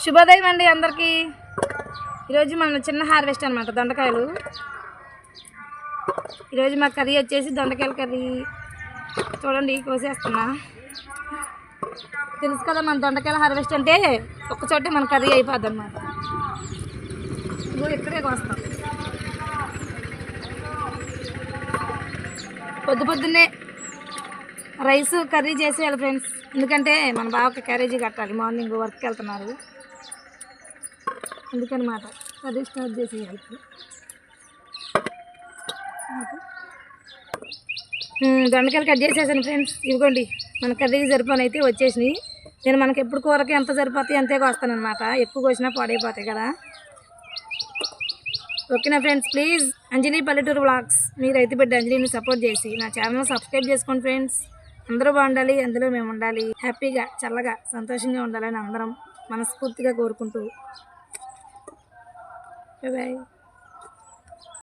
శుభోదయం అండి అందరికీ. ఈరోజు మన చిన్న హార్వెస్ట్ అనమాట దొండకాయలు. ఈరోజు మా కర్రీ వచ్చేసి దొండకాయల కర్రీ. చూడండి కోసేస్తున్నా. తెలుసు కదా మన దొండకాయల హార్వెస్ట్ అంటే ఒక్కచోటే మన కర్రీ అయిపోద్ది అనమాట. ఇక్కడే కోస్తాం. పొద్దున్నే రైస్ కర్రీ చేసేయాలి ఫ్రెండ్స్, ఎందుకంటే మన బావకి క్యారేజీ కట్టాలి. మార్నింగ్ వర్క్కి వెళ్తున్నారు, అందుకనమాట కర్రీ స్టార్ట్ చేసేయాలి. దొండకాయలు కట్ చేసేసాను ఫ్రెండ్స్. ఇదిగోండి మన కర్రీకి సరిపోని అయితే వచ్చేసినాయి. నేను మనకి ఎప్పుడు కూరకి ఎంత సరిపోతాయి అంతే కోస్తానమాట. ఎక్కువ కోసినా పాడైపోతాయి కదా. ఓకేనా ఫ్రెండ్స్, ప్లీజ్ అంజలి పల్లెటూరు వ్లాగ్స్ మీ రైతు బిడ్డ అంజలిని సపోర్ట్ చేసి నా ఛానల్ సబ్స్క్రైబ్ చేసుకోండి ఫ్రెండ్స్. అందరూ బాగుండాలి, అందులో మేము ఉండాలి. హ్యాపీగా చల్లగా సంతోషంగా ఉండాలని అందరం మనస్ఫూర్తిగా కోరుకుంటూ బాయ్.